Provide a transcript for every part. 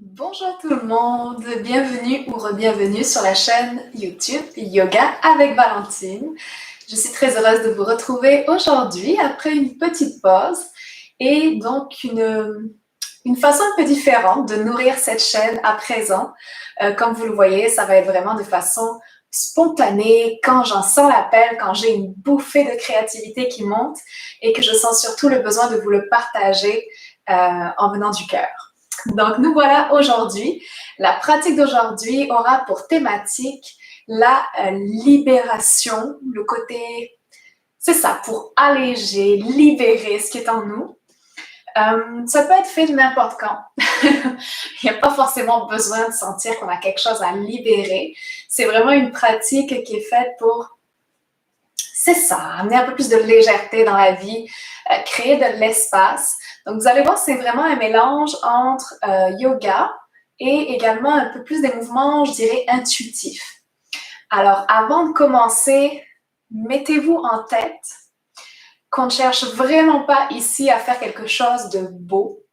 Bonjour tout le monde, bienvenue ou re-bienvenue sur la chaîne YouTube Yoga avec Valentine. Je suis très heureuse de vous retrouver aujourd'hui après une petite pause et donc une façon un peu différente de nourrir cette chaîne à présent. Comme vous le voyez, ça va être vraiment de façon spontanée, quand j'en sens l'appel, quand j'ai une bouffée de créativité qui monte et que je sens surtout le besoin de vous le partager en venant du cœur. Donc, nous voilà aujourd'hui. La pratique d'aujourd'hui aura pour thématique la libération, le côté, c'est ça, pour alléger, libérer ce qui est en nous. Ça peut être fait n'importe quand. Il n'y a pas forcément besoin de sentir qu'on a quelque chose à libérer. C'est vraiment une pratique qui est faite pour, c'est ça, amener un peu plus de légèreté dans la vie, créer de l'espace. Donc, vous allez voir, c'est vraiment un mélange entre yoga et également un peu plus des mouvements, je dirais, intuitifs. Alors, avant de commencer, mettez-vous en tête qu'on ne cherche vraiment pas ici à faire quelque chose de beau.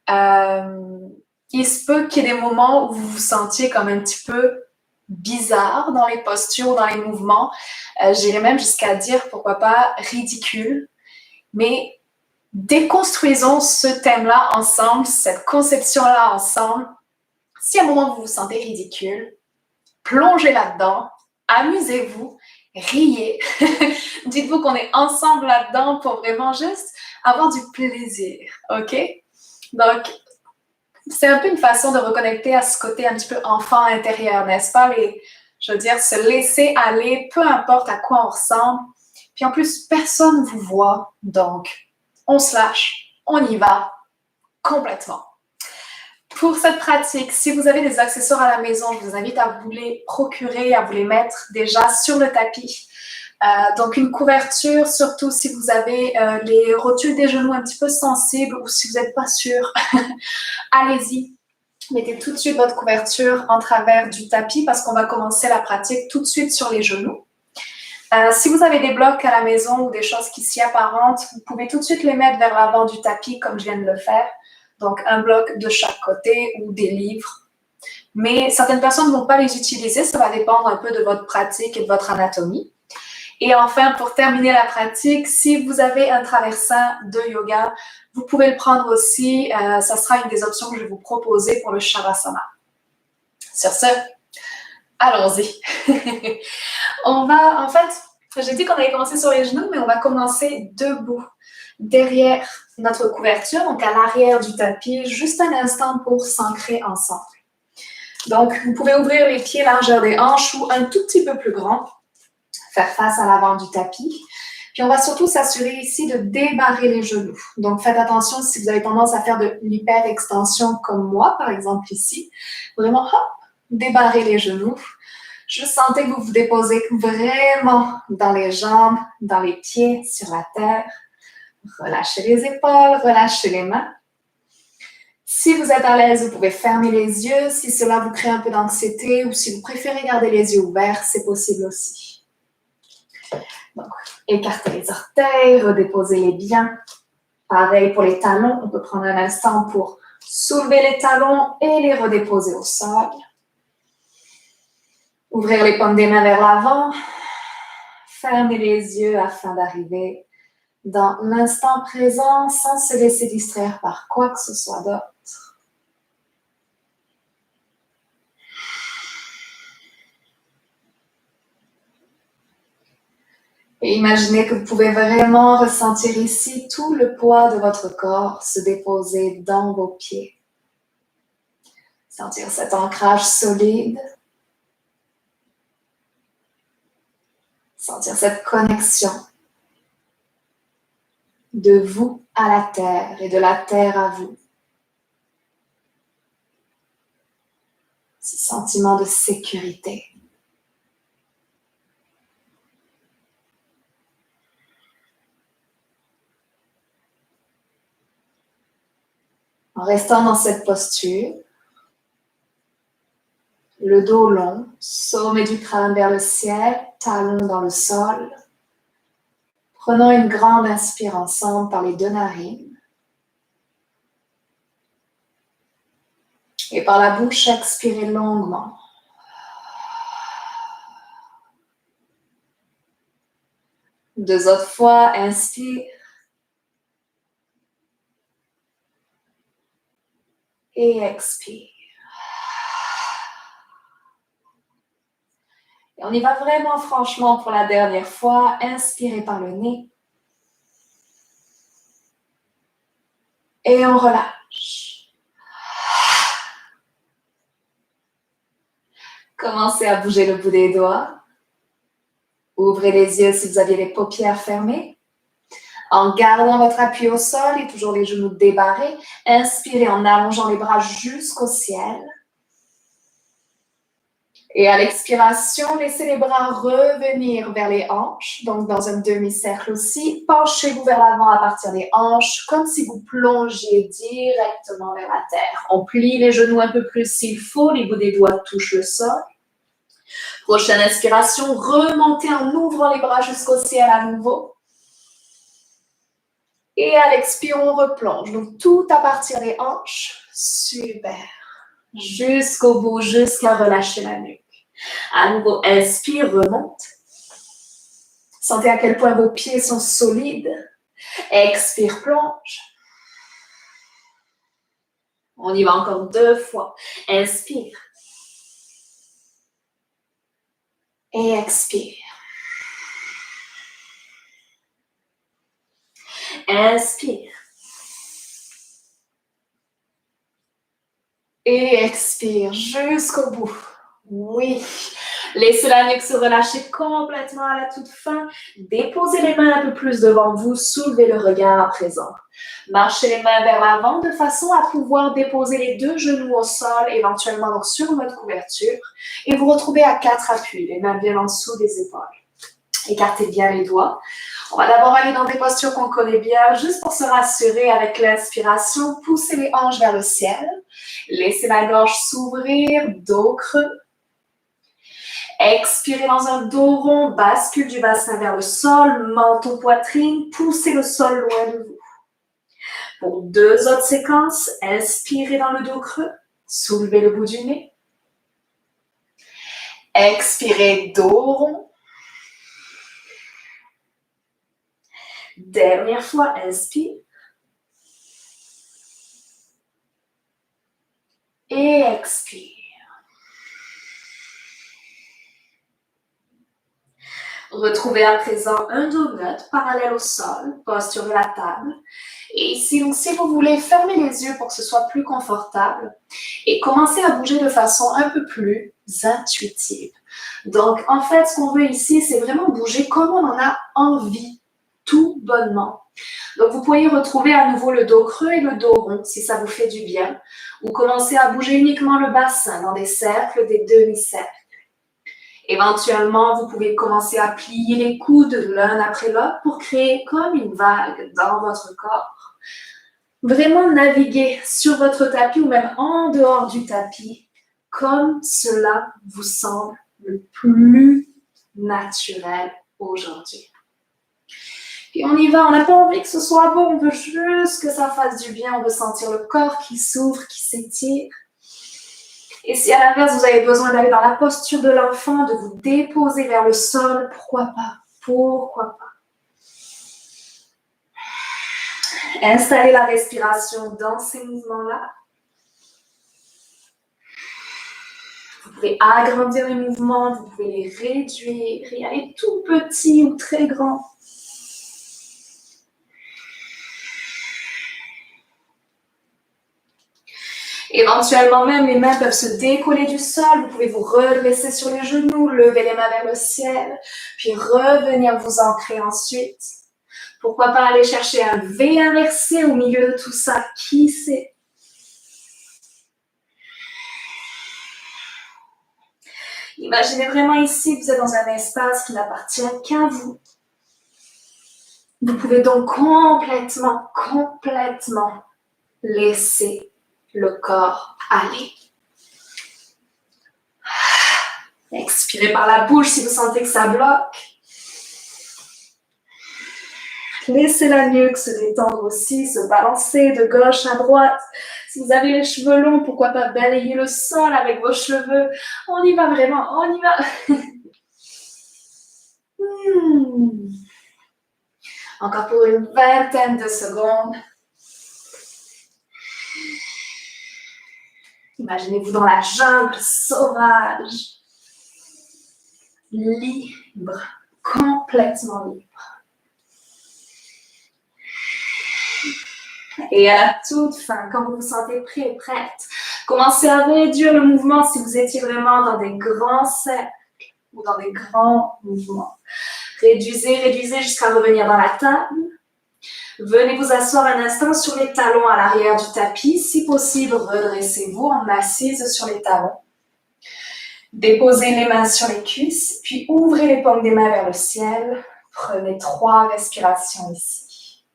Il se peut qu'il y ait des moments où vous vous sentiez comme un petit peu bizarre dans les postures, dans les mouvements. J'irais même jusqu'à dire, pourquoi pas, ridicule. Mais déconstruisons ce thème-là ensemble, cette conception-là ensemble. Si à un moment vous vous sentez ridicule, plongez là-dedans, amusez-vous, riez. Dites-vous qu'on est ensemble là-dedans pour vraiment juste avoir du plaisir, ok? Donc, c'est un peu une façon de reconnecter à ce côté un petit peu enfant intérieur, n'est-ce pas? Je veux dire, se laisser aller, peu importe à quoi on ressemble. Puis en plus, personne ne vous voit, donc on se lâche, on y va complètement. Pour cette pratique, si vous avez des accessoires à la maison, je vous invite à vous les procurer, à vous les mettre déjà sur le tapis. Donc une couverture, surtout si vous avez les rotules des genoux un petit peu sensibles ou si vous n'êtes pas sûr, allez-y. Mettez tout de suite votre couverture en travers du tapis parce qu'on va commencer la pratique tout de suite sur les genoux. Si vous avez des blocs à la maison ou des choses qui s'y apparentent, vous pouvez tout de suite les mettre vers l'avant du tapis comme je viens de le faire. Donc, un bloc de chaque côté ou des livres. Mais certaines personnes ne vont pas les utiliser, ça va dépendre un peu de votre pratique et de votre anatomie. Et enfin, pour terminer la pratique, si vous avez un traversin de yoga, vous pouvez le prendre aussi. Ça sera une des options que je vais vous proposer pour le Shavasana. Sur ce, allons-y. On va, en fait, j'ai dit qu'on allait commencer sur les genoux, mais on va commencer debout, derrière notre couverture, donc à l'arrière du tapis, juste un instant pour s'ancrer ensemble. Donc, vous pouvez ouvrir les pieds largeur des hanches ou un tout petit peu plus grand, faire face à l'avant du tapis. Puis on va surtout s'assurer ici de débarrer les genoux. Donc, faites attention si vous avez tendance à faire de l'hyper-extension comme moi, par exemple ici. Vraiment, hop, débarrer les genoux. Juste sentez que vous vous déposez vraiment dans les jambes, dans les pieds, sur la terre. Relâchez les épaules, relâchez les mains. Si vous êtes à l'aise, vous pouvez fermer les yeux. Si cela vous crée un peu d'anxiété ou si vous préférez garder les yeux ouverts, c'est possible aussi. Donc, écartez les orteils, redéposez-les bien. Pareil pour les talons, on peut prendre un instant pour soulever les talons et les redéposer au sol. Ouvrir les paumes des mains vers l'avant. Fermez les yeux afin d'arriver dans l'instant présent sans se laisser distraire par quoi que ce soit d'autre. Et imaginez que vous pouvez vraiment ressentir ici tout le poids de votre corps se déposer dans vos pieds. Sentir cet ancrage solide. Sentir cette connexion de vous à la terre et de la terre à vous. Ce sentiment de sécurité. En restant dans cette posture, le dos long, sommet du crâne vers le ciel, talons dans le sol. Prenons une grande inspire ensemble par les deux narines. Et par la bouche, expirez longuement. Deux autres fois, inspire. Et expire. Et on y va vraiment franchement pour la dernière fois. Inspirez par le nez. Et on relâche. Commencez à bouger le bout des doigts. Ouvrez les yeux si vous avez les paupières fermées. En gardant votre appui au sol et toujours les genoux débarrés, inspirez en allongeant les bras jusqu'au ciel. Et à l'expiration, laissez les bras revenir vers les hanches, donc dans un demi-cercle aussi. Penchez-vous vers l'avant à partir des hanches, comme si vous plongiez directement vers la terre. On plie les genoux un peu plus s'il faut, les bouts des doigts touchent le sol. Prochaine inspiration, remontez en ouvrant les bras jusqu'au ciel à nouveau. Et à l'expire, on replonge. Donc tout à partir des hanches. Super. Jusqu'au bout, jusqu'à relâcher la nuque. À nouveau, inspire, remonte. Sentez à quel point vos pieds sont solides. Expire, plonge. On y va encore deux fois. Inspire. Et expire. Inspire. Et expire jusqu'au bout. Oui. Laissez la nuque se relâcher complètement à la toute fin. Déposez les mains un peu plus devant vous. Soulevez le regard à présent. Marchez les mains vers l'avant de façon à pouvoir déposer les deux genoux au sol, éventuellement donc sur votre couverture. Et vous retrouvez à quatre appuis, les mains bien en dessous des épaules. Écartez bien les doigts. On va d'abord aller dans des postures qu'on connaît bien, juste pour se rassurer avec l'inspiration. Poussez les hanches vers le ciel. Laissez la gorge s'ouvrir, dos creux. Expirez dans un dos rond, bascule du bassin vers le sol, menton, poitrine, poussez le sol loin de vous. Pour deux autres séquences, inspirez dans le dos creux, soulevez le bout du nez. Expirez, dos rond. Dernière fois, inspire. Et expire. Retrouvez à présent un donut parallèle au sol, posture de la table. Et ici, donc, si vous voulez, fermez les yeux pour que ce soit plus confortable et commencez à bouger de façon un peu plus intuitive. Donc, en fait, ce qu'on veut ici, c'est vraiment bouger comme on en a envie, tout bonnement. Donc, vous pouvez retrouver à nouveau le dos creux et le dos rond, si ça vous fait du bien. Ou commencez à bouger uniquement le bassin dans des cercles, des demi-cercles. Éventuellement, vous pouvez commencer à plier les coudes l'un après l'autre pour créer comme une vague dans votre corps. Vraiment naviguer sur votre tapis ou même en dehors du tapis, comme cela vous semble le plus naturel aujourd'hui. Et on y va, on n'a pas envie que ce soit beau, on veut juste que ça fasse du bien, on veut sentir le corps qui s'ouvre, qui s'étire. Et si à l'inverse, vous avez besoin d'aller dans la posture de l'enfant, de vous déposer vers le sol, pourquoi pas? Pourquoi pas? Installez la respiration dans ces mouvements-là. Vous pouvez agrandir les mouvements, vous pouvez les réduire, y aller tout petit ou très grand. Éventuellement même, les mains peuvent se décoller du sol. Vous pouvez vous redresser sur les genoux, lever les mains vers le ciel, puis revenir vous ancrer ensuite. Pourquoi pas aller chercher un V inversé au milieu de tout ça? Qui sait? Imaginez vraiment ici que vous êtes dans un espace qui n'appartient qu'à vous. Vous pouvez donc complètement laisser le corps aller. Expirez par la bouche si vous sentez que ça bloque. Laissez la nuque se détendre aussi, se balancer de gauche à droite. Si vous avez les cheveux longs, pourquoi pas balayer le sol avec vos cheveux. On y va vraiment, on y va. Encore pour une vingtaine de secondes. Imaginez-vous dans la jungle sauvage, libre, complètement libre. Et à la toute fin, quand vous vous sentez prêt et prête, commencez à réduire le mouvement si vous étiez vraiment dans des grands cercles ou dans des grands mouvements. Réduisez, réduisez jusqu'à revenir dans la table. Venez vous asseoir un instant sur les talons à l'arrière du tapis. Si possible, redressez-vous en assise sur les talons. Déposez les mains sur les cuisses, puis ouvrez les paumes des mains vers le ciel. Prenez 3 respirations ici.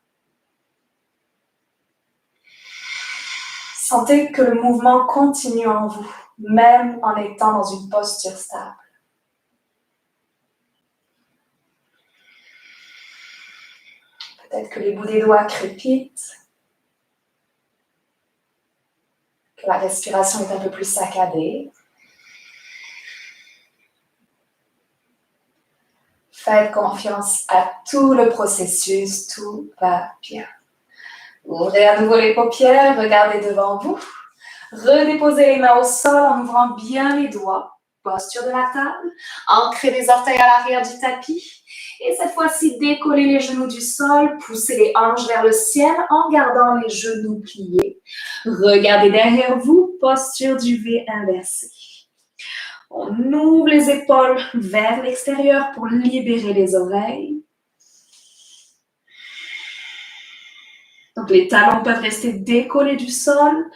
Sentez que le mouvement continue en vous, même en étant dans une posture stable. Peut-être que les bouts des doigts crépitent, que la respiration est un peu plus saccadée. Faites confiance à tout le processus, tout va bien. Ouvrez à nouveau les paupières, regardez devant vous. Redéposez les mains au sol en ouvrant bien les doigts. Posture de la table. Ancrez les orteils à l'arrière du tapis. Et cette fois-ci, décollez les genoux du sol. Poussez les hanches vers le ciel en gardant les genoux pliés. Regardez derrière vous. Posture du V inversé. On ouvre les épaules vers l'extérieur pour libérer les oreilles. Donc les talons peuvent rester décollés du sol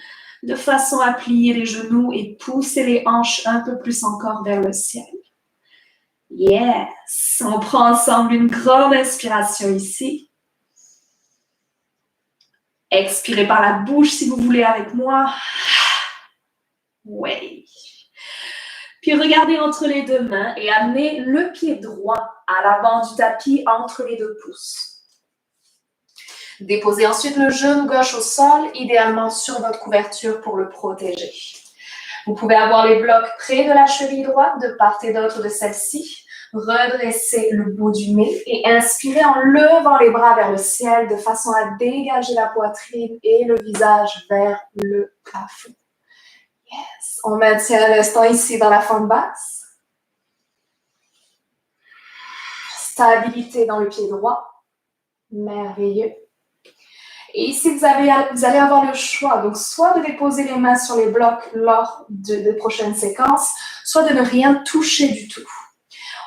de façon à plier les genoux et pousser les hanches un peu plus encore vers le ciel. Yes! On prend ensemble une grande inspiration ici. Expirez par la bouche si vous voulez avec moi. Oui. Puis regardez entre les deux mains et amenez le pied droit à l'avant du tapis entre les 2 pouces. Déposez ensuite le genou gauche au sol, idéalement sur votre couverture pour le protéger. Vous pouvez avoir les blocs près de la cheville droite, de part et d'autre de celle-ci. Redressez le bout du nez et inspirez en levant les bras vers le ciel de façon à dégager la poitrine et le visage vers le plafond. Yes. On maintient un instant ici dans la forme basse. Stabilité dans le pied droit. Merveilleux. Et ici, vous allez avoir le choix, donc soit de déposer les mains sur les blocs lors de prochaines séquences, soit de ne rien toucher du tout.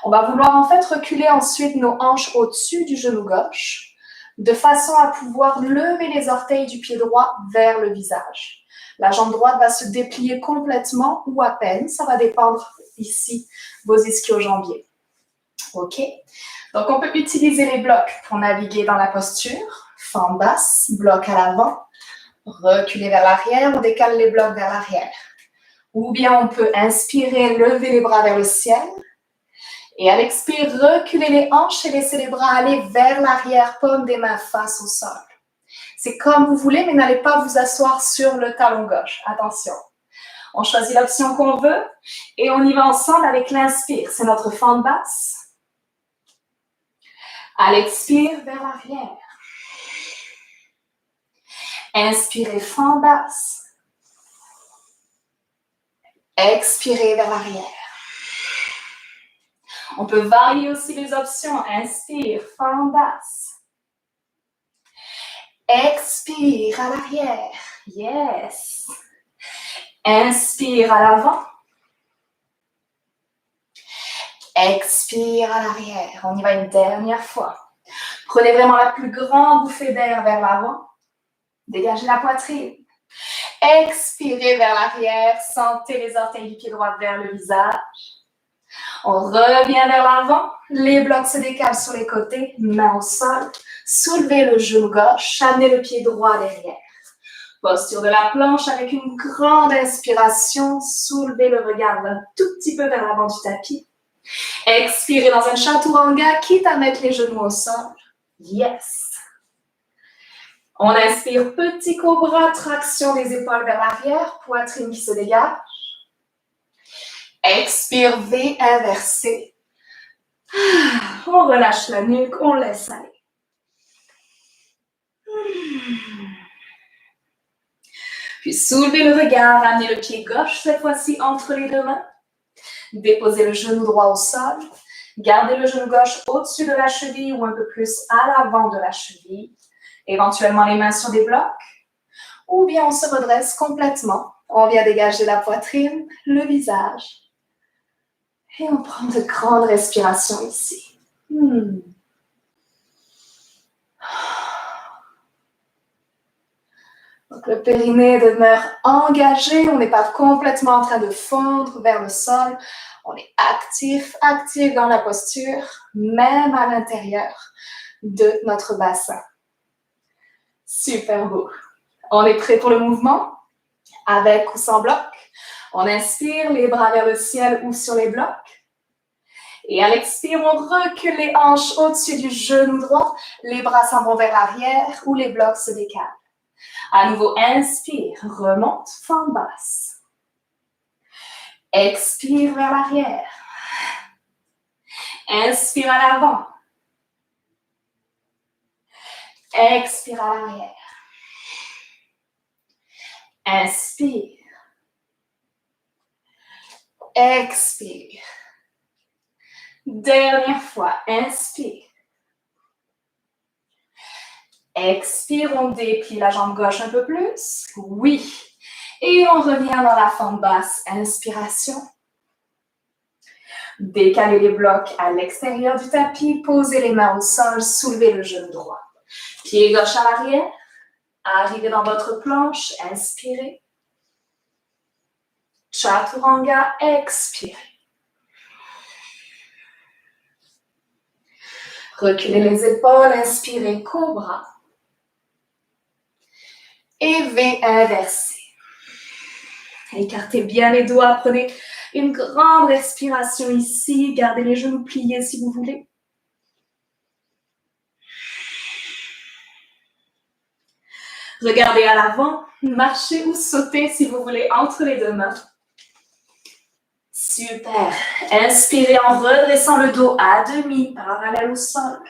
On va vouloir en fait reculer ensuite nos hanches au-dessus du genou gauche, de façon à pouvoir lever les orteils du pied droit vers le visage. La jambe droite va se déplier complètement ou à peine, ça va dépendre ici vos ischio-jambiers. Ok? Donc on peut utiliser les blocs pour naviguer dans la posture. Forme basse, bloc à l'avant, reculer vers l'arrière, on décale les blocs vers l'arrière. Ou bien on peut inspirer, lever les bras vers le ciel. Et à l'expire, reculer les hanches et laisser les bras aller vers l'arrière, paume des mains face au sol. C'est comme vous voulez, mais n'allez pas vous asseoir sur le talon gauche. Attention. On choisit l'option qu'on veut et on y va ensemble avec l'inspire. C'est notre forme basse. À l'expire, vers l'arrière. Inspirez, fente basse. Expirez vers l'arrière. On peut varier aussi les options. Inspire, fente basse. Expire à l'arrière. Yes. Inspire à l'avant. Expire à l'arrière. On y va une dernière fois. Prenez vraiment la plus grande bouffée d'air vers l'avant. Dégagez la poitrine. Expirez vers l'arrière. Sentez les orteils du pied droit vers le visage. On revient vers l'avant. Les blocs se décalent sur les côtés. Main au sol. Soulevez le genou gauche. Amenez le pied droit derrière. Posture de la planche avec une grande inspiration. Soulevez le regard un tout petit peu vers l'avant du tapis. Expirez dans un chaturanga, quitte à mettre les genoux au sol. Yes. On inspire, petit cobra, traction des épaules vers l'arrière, poitrine qui se dégage. Expire, V inversé. On relâche la nuque, on laisse aller. Puis soulevez le regard, amenez le pied gauche cette fois-ci entre les deux mains. Déposez le genou droit au sol. Gardez le genou gauche au-dessus de la cheville ou un peu plus à l'avant de la cheville. Éventuellement les mains sur des blocs. Ou bien on se redresse complètement. On vient dégager la poitrine, le visage. Et on prend de grandes respirations ici. Donc le périnée demeure engagé. On n'est pas complètement en train de fondre vers le sol. On est actif dans la posture, même à l'intérieur de notre bassin. Super beau. On est prêt pour le mouvement, avec ou sans bloc. On inspire, les bras vers le ciel ou sur les blocs. Et à l'expire, on recule les hanches au-dessus du genou droit. Les bras s'en vont vers l'arrière ou les blocs se décalent. À nouveau, inspire, remonte, fente basse. Expire vers l'arrière. Inspire à l'avant. Expire à l'arrière. Inspire. Expire. Dernière fois, inspire. Expire, on déplie la jambe gauche un peu plus. Oui. Et on revient dans la fente basse. Inspiration. Décalez les blocs à l'extérieur du tapis. Posez les mains au sol. Soulevez le genou droit. Pied gauche à l'arrière. Arrivez dans votre planche. Inspirez. Chaturanga. Expirez. Reculez les épaules. Inspirez. Cobra. Et V inversé. Écartez bien les doigts, prenez une grande respiration ici. Gardez les genoux pliés si vous voulez. Regardez à l'avant, marchez ou sautez si vous voulez entre les deux mains. Super. Inspirez en redressant le dos à demi, parallèle au sol.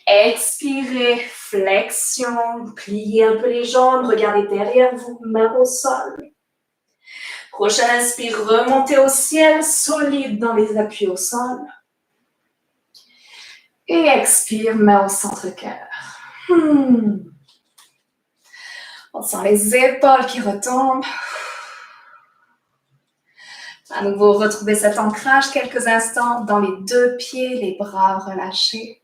Expirez, flexion, pliez un peu les jambes, regardez derrière vous, main au sol. Prochaine inspire, remontez au ciel, solide dans les appuis au sol. Et expire, main au centre-cœur. On sent les épaules qui retombent. À nouveau, retrouvez cet ancrage quelques instants dans les deux pieds, les bras relâchés.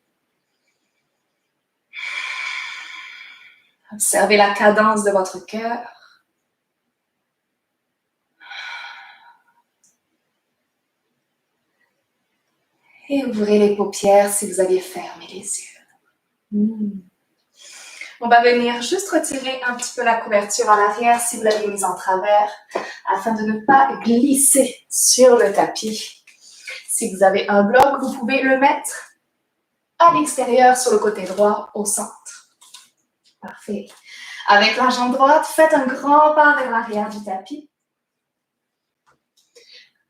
Observez la cadence de votre cœur. Et ouvrez les paupières si vous aviez fermé les yeux. On va venir juste retirer un petit peu la couverture à l'arrière si vous l'avez mise en travers afin de ne pas glisser sur le tapis. Si vous avez un bloc, vous pouvez le mettre à l'extérieur sur le côté droit au centre. Parfait. Avec la jambe droite, faites un grand pas vers l'arrière du tapis.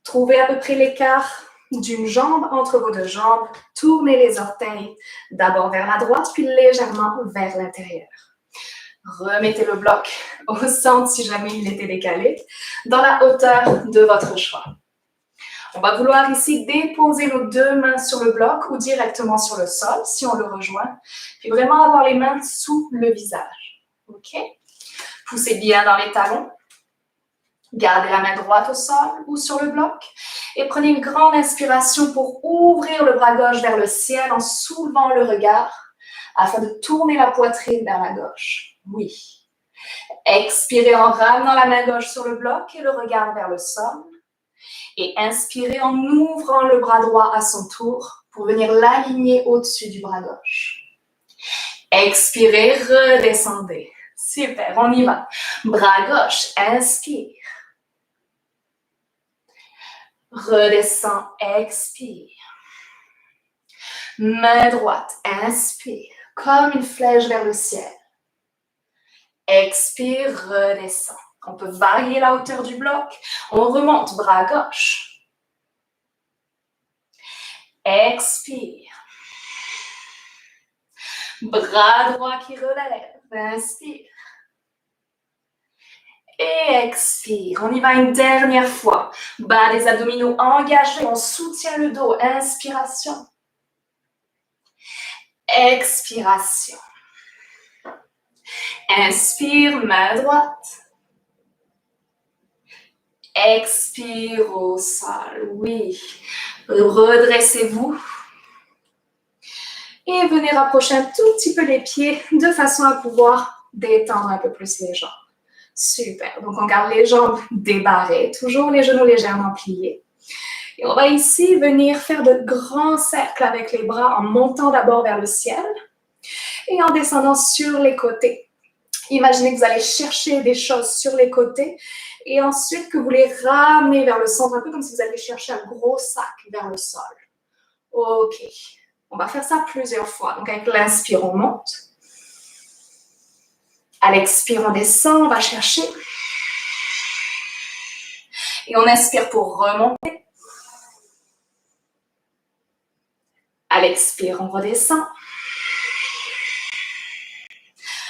Trouvez à peu près l'écart d'une jambe entre vos deux jambes. Tournez les orteils d'abord vers la droite, puis légèrement vers l'intérieur. Remettez le bloc au centre si jamais il était décalé, dans la hauteur de votre choix. On va vouloir ici déposer nos deux mains sur le bloc ou directement sur le sol si on le rejoint, puis vraiment avoir les mains sous le visage. OK? Poussez bien dans les talons. Gardez la main droite au sol ou sur le bloc et prenez une grande inspiration pour ouvrir le bras gauche vers le ciel en soulevant le regard afin de tourner la poitrine vers la gauche. Oui. Expirez en ramenant la main gauche sur le bloc et le regard vers le sol. Et inspirez en ouvrant le bras droit à son tour pour venir l'aligner au-dessus du bras gauche. Expirez, redescendez. Super, on y va. Bras gauche, inspire. Redescends, expire. Main droite, inspire. comme une flèche vers le ciel. Expire, redescend. On peut varier la hauteur du bloc. On remonte, bras gauche. Expire. Bras droit qui relève. Inspire. Et expire. On y va une dernière fois. Bas des abdominaux engagés. On soutient le dos. Inspiration. Expiration. Inspire, main droite. Expire au sol. Oui. Redressez-vous. Et venez rapprocher un tout petit peu les pieds de façon à pouvoir détendre un peu plus les jambes. Super. Donc, on garde les jambes débarrées, toujours les genoux légèrement pliés. Et on va ici venir faire de grands cercles avec les bras en montant d'abord vers le ciel et en descendant sur les côtés. Imaginez que vous allez chercher des choses sur les côtés et ensuite que vous les ramenez vers le centre, un peu comme si vous alliez chercher un gros sac vers le sol. Ok. On va faire ça plusieurs fois. Donc, avec l'inspire, on monte. À l'expire, on descend, on va chercher. Et on inspire pour remonter. À l'expire, on redescend.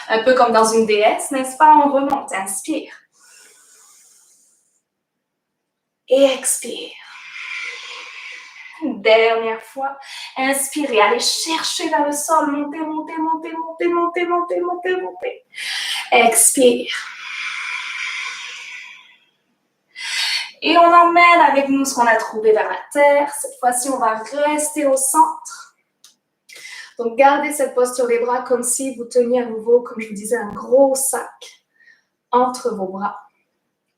Un peu comme dans une déesse, n'est-ce pas? On remonte, inspire. Et expire. Dernière fois, inspirez, allez chercher vers le sol, montez, montez, montez, montez, montez, montez, montez, montez. Expire. Et on emmène avec nous ce qu'on a trouvé vers la terre. Cette fois-ci, on va rester au centre. Donc, gardez cette posture des bras comme si vous teniez à nouveau, comme je vous disais, un gros sac entre vos bras.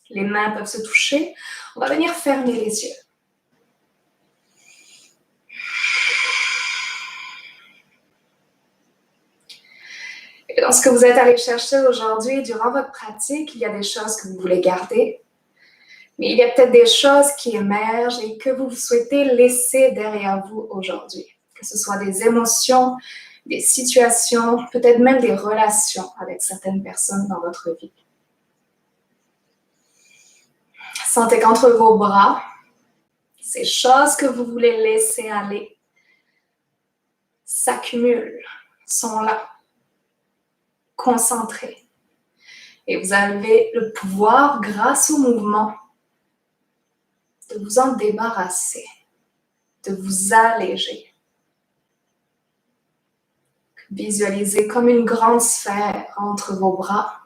Les mains peuvent se toucher. On va venir fermer les yeux. Et dans ce que vous êtes allé chercher aujourd'hui, durant votre pratique, il y a des choses que vous voulez garder. Mais il y a peut-être des choses qui émergent et que vous souhaitez laisser derrière vous aujourd'hui. Que ce soit des émotions, des situations, peut-être même des relations avec certaines personnes dans votre vie. Sentez qu'entre vos bras, ces choses que vous voulez laisser aller s'accumulent, sont là, concentrées. Et vous avez le pouvoir, grâce au mouvement, de vous en débarrasser, de vous alléger. Visualisez comme une grande sphère entre vos bras.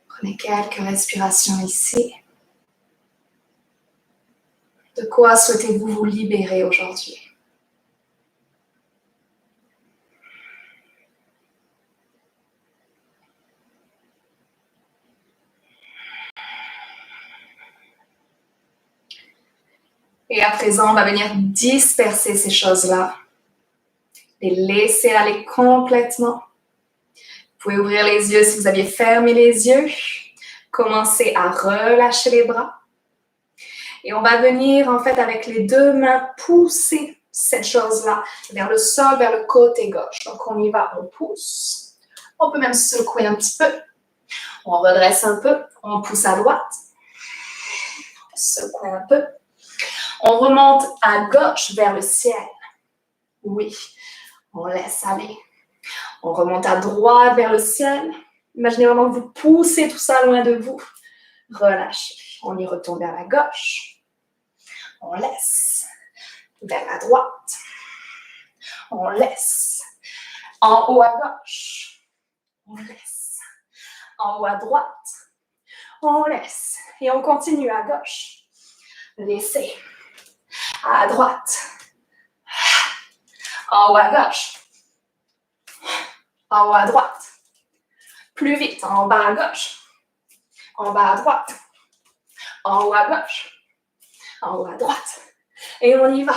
Prenez quelques respirations ici. De quoi souhaitez-vous vous libérer aujourd'hui? Et à présent, on va venir disperser ces choses-là. Les laisser aller complètement. Vous pouvez ouvrir les yeux si vous aviez fermé les yeux. Commencez à relâcher les bras. Et on va venir, en fait, avec les deux mains, pousser cette chose-là vers le sol, vers le côté gauche. Donc, on y va, on pousse. On peut même secouer un petit peu. On redresse un peu. On pousse à droite. On secoue un peu. On remonte à gauche vers le ciel. Oui, on laisse aller. On remonte à droite vers le ciel. Imaginez vraiment que vous poussez tout ça loin de vous. Relâchez. On y retourne vers la gauche. On laisse. Vers la droite. On laisse. En haut à gauche. On laisse. En haut à droite. On laisse. Et on continue à gauche. Laissez. À droite. En haut à gauche. En haut à droite. Plus vite. En bas à gauche. En bas à droite. En haut à gauche. En haut à droite. Et on y va.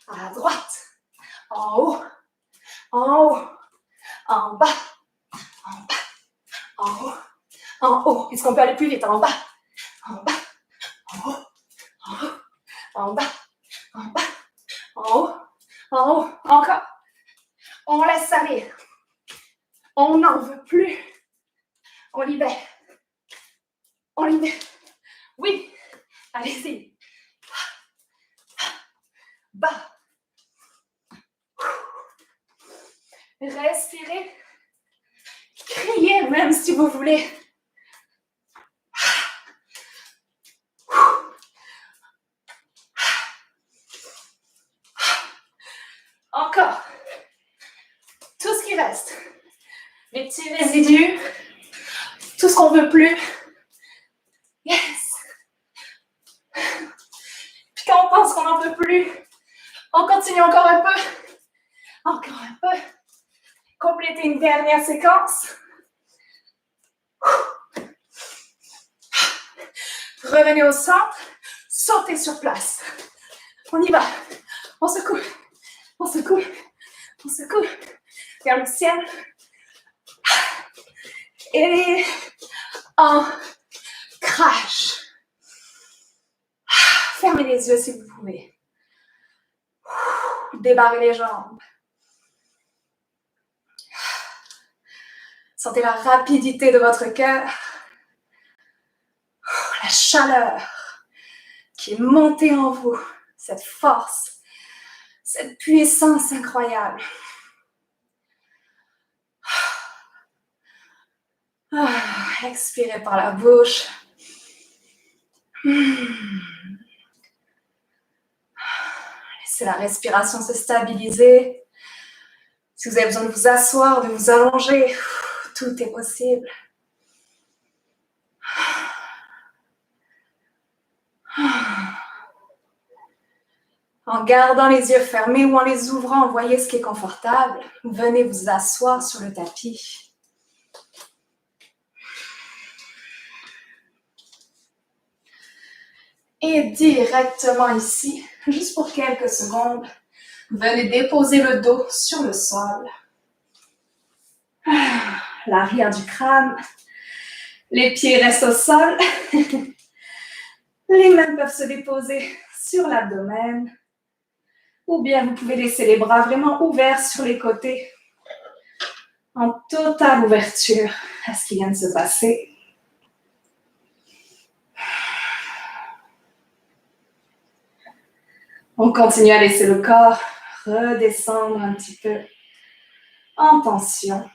À droite. En haut. En haut. En bas. En bas. En haut. En haut. Est-ce qu'on peut aller plus vite? En bas. En bas. En haut. En haut. En bas. En bas. En haut. En haut. Encore. n'en veut plus. On libère. On libère. Oui, allez-y. Bas. Respirez. Criez même si vous voulez. Encore. Tout ce qui reste. Les petits résidus. Tout ce qu'on ne veut plus. Yes. Puis quand on pense qu'on n'en peut plus, on continue encore un peu. Encore un peu. Complétez une dernière séquence. Revenez au centre. Sautez sur place. On y va. On secoue. On secoue. On secoue. Vers le ciel. Et on crache. Fermez les yeux si vous pouvez. Débarrez les jambes. Sentez la rapidité de votre cœur. La chaleur qui est montée en vous. Cette force. Cette puissance incroyable. Expirez par la bouche. Laissez la respiration se stabiliser. Si vous avez besoin de vous asseoir, de vous allonger, tout est possible. En gardant les yeux fermés ou en les ouvrant, voyez ce qui est confortable. Venez vous asseoir sur le tapis. Et directement ici, juste pour quelques secondes, venez déposer le dos sur le sol. L'arrière du crâne. Les pieds restent au sol. Les mains peuvent se déposer sur l'abdomen. Ou bien vous pouvez laisser les bras vraiment ouverts sur les côtés. En totale ouverture à ce qui vient de se passer. On continue à laisser le corps redescendre un petit peu en tension.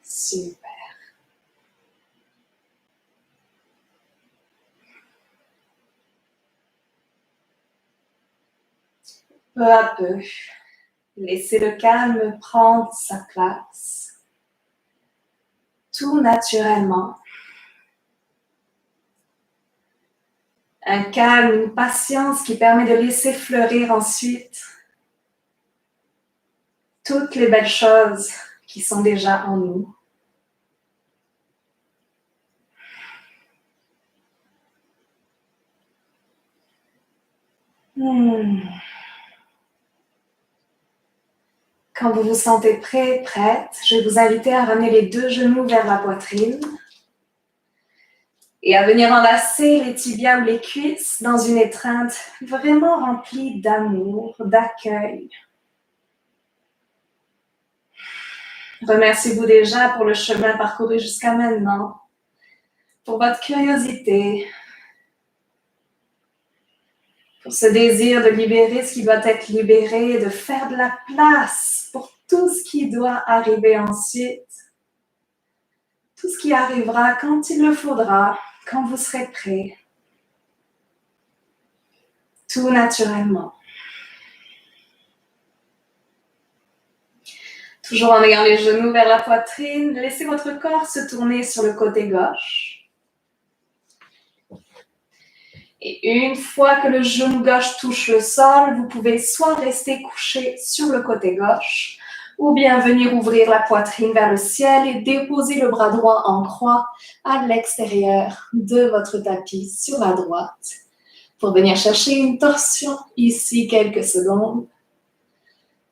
Super. Peu à peu, laissez le calme prendre sa place. Tout naturellement. Un calme, une patience qui permet de laisser fleurir ensuite toutes les belles choses qui sont déjà en nous. Quand vous vous sentez prêt, prête, je vais vous inviter à ramener les deux genoux vers la poitrine et à venir enlacer les tibias ou les cuisses dans une étreinte vraiment remplie d'amour, d'accueil. Remerciez-vous déjà pour le chemin parcouru jusqu'à maintenant, pour votre curiosité, pour ce désir de libérer ce qui doit être libéré, de faire de la place pour tout ce qui doit arriver ensuite, tout ce qui arrivera quand il le faudra, quand vous serez prêt, tout naturellement. Toujours en ayant les genoux vers la poitrine, laissez votre corps se tourner sur le côté gauche. Et une fois que le genou gauche touche le sol, vous pouvez soit rester couché sur le côté gauche, ou bien venir ouvrir la poitrine vers le ciel et déposer le bras droit en croix à l'extérieur de votre tapis sur la droite. Pour venir chercher une torsion ici quelques secondes.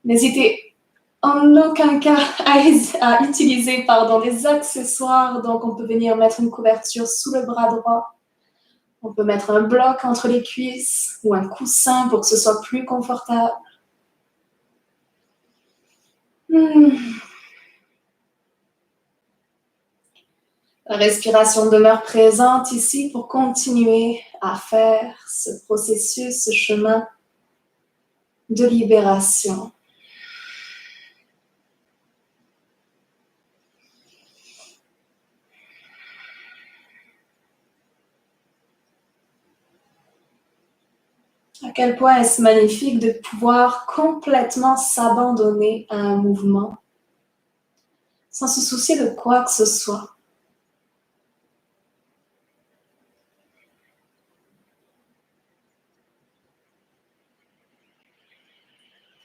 N'hésitez en aucun cas à utiliser des accessoires. Donc on peut venir mettre une couverture sous le bras droit. On peut mettre un bloc entre les cuisses ou un coussin pour que ce soit plus confortable. La respiration demeure présente ici pour continuer à faire ce processus, ce chemin de libération. À quel point est-ce magnifique de pouvoir complètement s'abandonner à un mouvement sans se soucier de quoi que ce soit.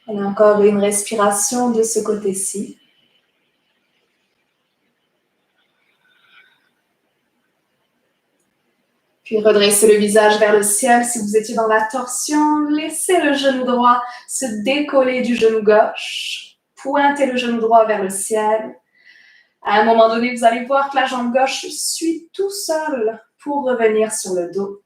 On a encore une respiration de ce côté-ci. Puis redressez le visage vers le ciel. Si vous étiez dans la torsion, laissez le genou droit se décoller du genou gauche. Pointez le genou droit vers le ciel. À un moment donné, vous allez voir que la jambe gauche suit tout seul pour revenir sur le dos.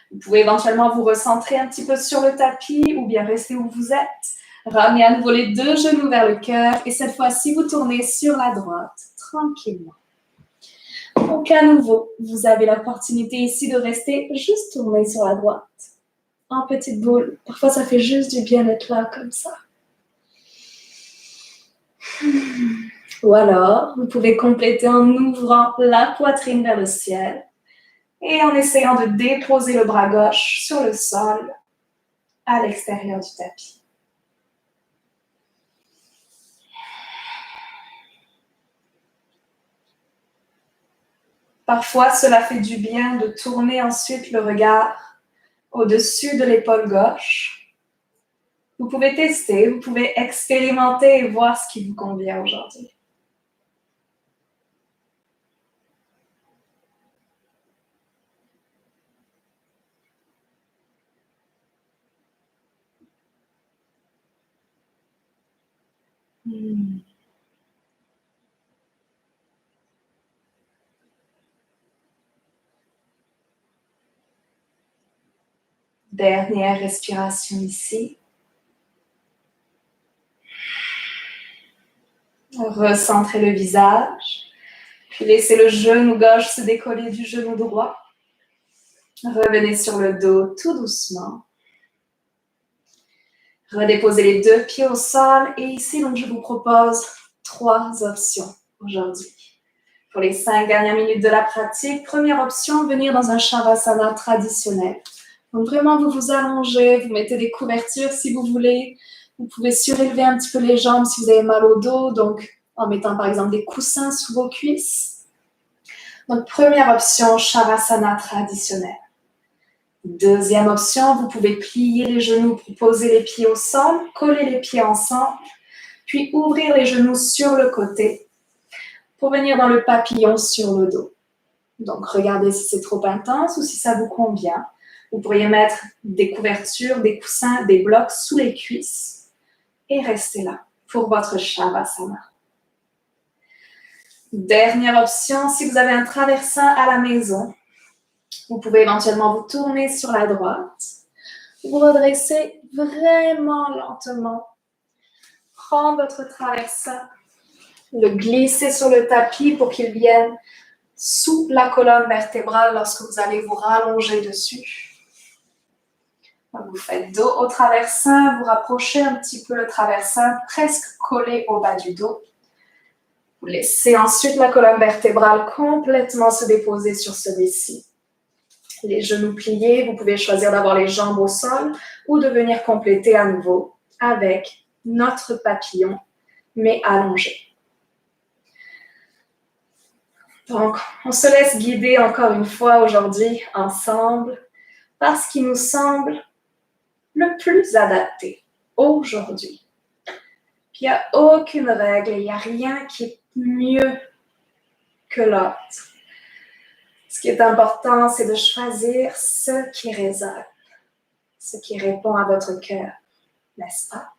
Vous pouvez éventuellement vous recentrer un petit peu sur le tapis ou bien rester où vous êtes. Ramenez à nouveau les deux genoux vers le cœur et cette fois-ci, vous tournez sur la droite, tranquillement. Donc à nouveau, vous avez l'opportunité ici de rester juste tourné sur la droite, en petite boule. Parfois, ça fait juste du bien d'être là comme ça. Ou alors, vous pouvez compléter en ouvrant la poitrine vers le ciel et en essayant de déposer le bras gauche sur le sol à l'extérieur du tapis. Parfois, cela fait du bien de tourner ensuite le regard au-dessus de l'épaule gauche. Vous pouvez tester, vous pouvez expérimenter et voir ce qui vous convient aujourd'hui. Dernière respiration ici. Recentrez le visage, puis laissez le genou gauche se décoller du genou droit. Revenez sur le dos tout doucement. Redéposez les deux pieds au sol et ici, donc, je vous propose 3 options aujourd'hui. Pour les 5 dernières minutes de la pratique, première option, venir dans un Shavasana traditionnel. Donc vraiment, vous vous allongez, vous mettez des couvertures si vous voulez. Vous pouvez surélever un petit peu les jambes si vous avez mal au dos, donc en mettant par exemple des coussins sous vos cuisses. Donc première option, Shavasana traditionnel. Deuxième option, vous pouvez plier les genoux pour poser les pieds au sol, coller les pieds ensemble, puis ouvrir les genoux sur le côté pour venir dans le papillon sur le dos. Donc regardez si c'est trop intense ou si ça vous convient. Vous pourriez mettre des couvertures, des coussins, des blocs sous les cuisses et rester là pour votre Shavasana. Dernière option, si vous avez un traversin à la maison, vous pouvez éventuellement vous tourner sur la droite, vous redresser vraiment lentement, prendre votre traversin, le glisser sur le tapis pour qu'il vienne sous la colonne vertébrale lorsque vous allez vous rallonger dessus. Vous faites dos au traversin, vous rapprochez un petit peu le traversin, presque collé au bas du dos. Vous laissez ensuite la colonne vertébrale complètement se déposer sur celui-ci. Les genoux pliés, vous pouvez choisir d'avoir les jambes au sol ou de venir compléter à nouveau avec notre papillon, mais allongé. Donc, on se laisse guider encore une fois aujourd'hui ensemble par ce qui nous semble le plus adapté aujourd'hui. Puis il n'y a aucune règle, il n'y a rien qui est mieux que l'autre. Ce qui est important, c'est de choisir ce qui résonne, ce qui répond à votre cœur, n'est-ce pas?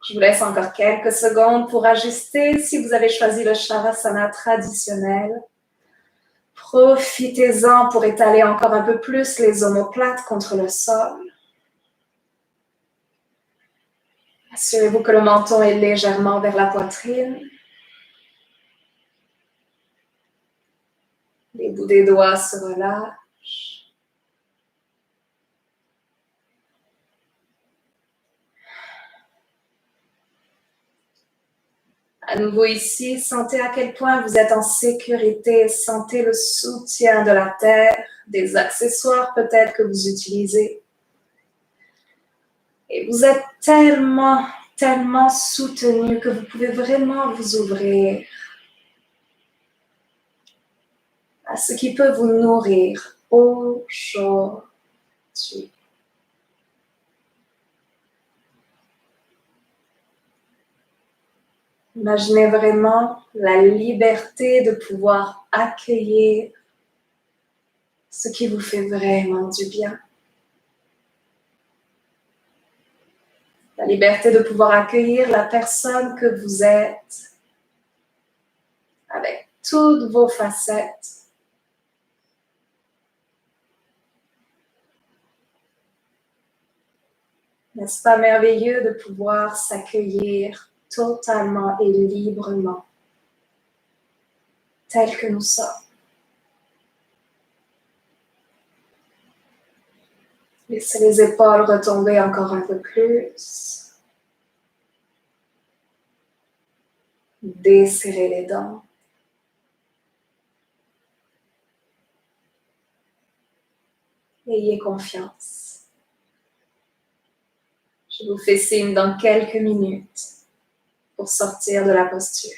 Je vous laisse encore quelques secondes pour ajuster si vous avez choisi le Shavasana traditionnel. Profitez-en pour étaler encore un peu plus les omoplates contre le sol. Assurez-vous que le menton est légèrement vers la poitrine. Les bouts des doigts se relâchent. À nouveau ici, sentez à quel point vous êtes en sécurité. Sentez le soutien de la terre, des accessoires peut-être que vous utilisez. Et vous êtes tellement, tellement soutenu que vous pouvez vraiment vous ouvrir à ce qui peut vous nourrir aujourd'hui. Imaginez vraiment la liberté de pouvoir accueillir ce qui vous fait vraiment du bien. La liberté de pouvoir accueillir la personne que vous êtes avec toutes vos facettes. N'est-ce pas merveilleux de pouvoir s'accueillir totalement et librement, tel que nous sommes? Laissez les épaules retomber encore un peu plus. Desserrez les dents. Ayez confiance. Je vous fais signe dans quelques minutes pour sortir de la posture.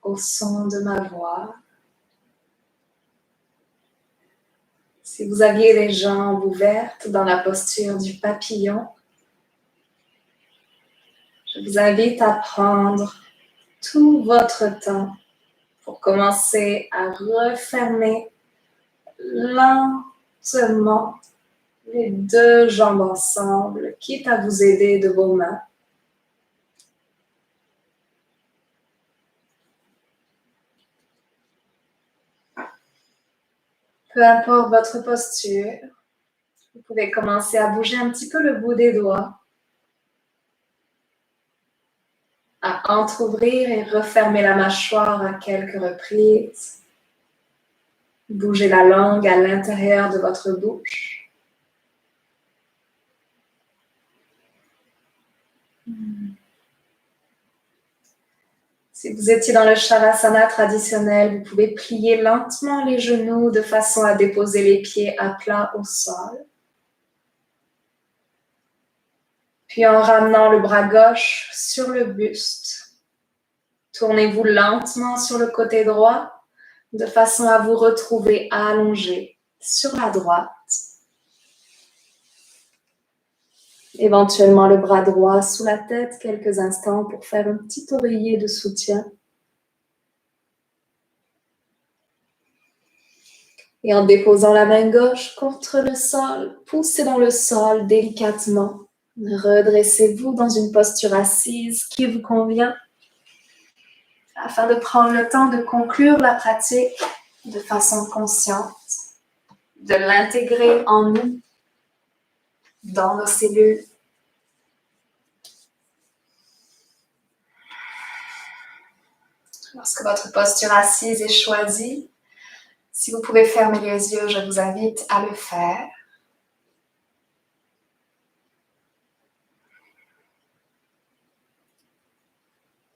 au son de ma voix. Si vous aviez les jambes ouvertes dans la posture du papillon, je vous invite à prendre tout votre temps pour commencer à refermer lentement les deux jambes ensemble, quitte à vous aider de vos mains. Peu importe votre posture, vous pouvez commencer à bouger un petit peu le bout des doigts, à entrouvrir et refermer la mâchoire à quelques reprises. Bougez la langue à l'intérieur de votre bouche. Si vous étiez dans le Shavasana traditionnel, vous pouvez plier lentement les genoux de façon à déposer les pieds à plat au sol. Puis en ramenant le bras gauche sur le buste, tournez-vous lentement sur le côté droit de façon à vous retrouver allongé sur la droite. Éventuellement le bras droit sous la tête quelques instants pour faire un petit oreiller de soutien. Et en déposant la main gauche contre le sol, poussez dans le sol délicatement. Redressez-vous dans une posture assise qui vous convient afin de prendre le temps de conclure la pratique de façon consciente, de l'intégrer en nous, dans nos cellules. Lorsque votre posture assise est choisie, si vous pouvez fermer les yeux, je vous invite à le faire.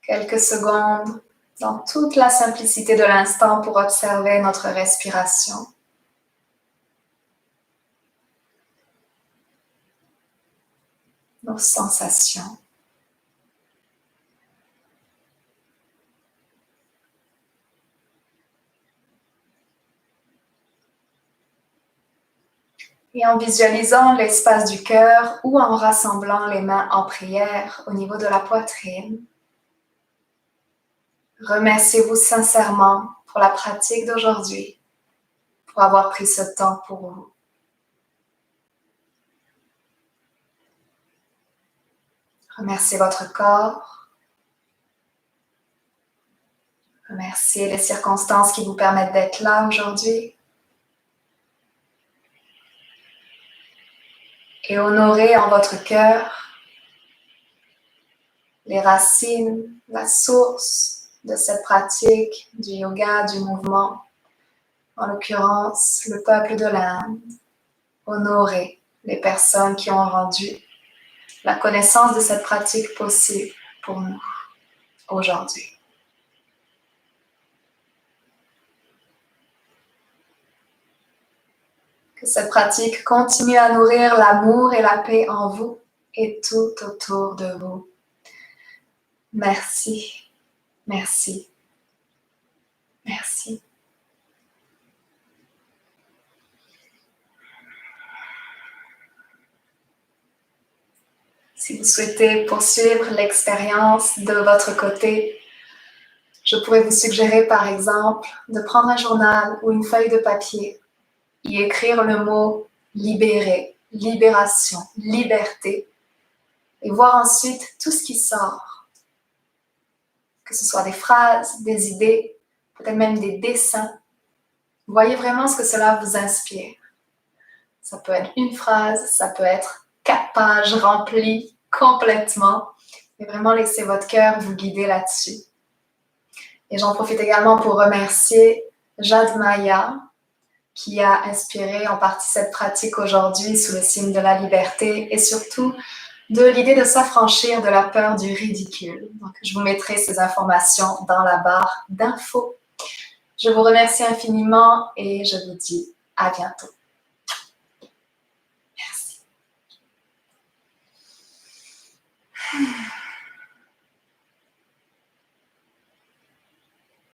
Quelques secondes dans toute la simplicité de l'instant pour observer notre respiration. Nos sensations. Et en visualisant l'espace du cœur ou en rassemblant les mains en prière au niveau de la poitrine, remerciez-vous sincèrement pour la pratique d'aujourd'hui, pour avoir pris ce temps pour vous. Remerciez votre corps. Remerciez les circonstances qui vous permettent d'être là aujourd'hui. Et honorez en votre cœur les racines, la source de cette pratique du yoga, du mouvement, en l'occurrence le peuple de l'Inde. Honorez les personnes qui ont rendu la connaissance de cette pratique possible pour nous aujourd'hui. Que cette pratique continue à nourrir l'amour et la paix en vous et tout autour de vous. Merci, merci, merci. Si vous souhaitez poursuivre l'expérience de votre côté, je pourrais vous suggérer par exemple de prendre un journal ou une feuille de papier, y écrire le mot libérer, libération, liberté, et voir ensuite tout ce qui sort. Que ce soit des phrases, des idées, peut-être même des dessins. Voyez vraiment ce que cela vous inspire. Ça peut être une phrase, ça peut être 4 pages remplies complètement. Et vraiment laissez votre cœur vous guider là-dessus. Et j'en profite également pour remercier Jade Maya, qui a inspiré en partie cette pratique aujourd'hui sous le signe de la liberté et surtout de l'idée de s'affranchir de la peur du ridicule. Donc, je vous mettrai ces informations dans la barre d'infos. Je vous remercie infiniment et je vous dis à bientôt. Merci.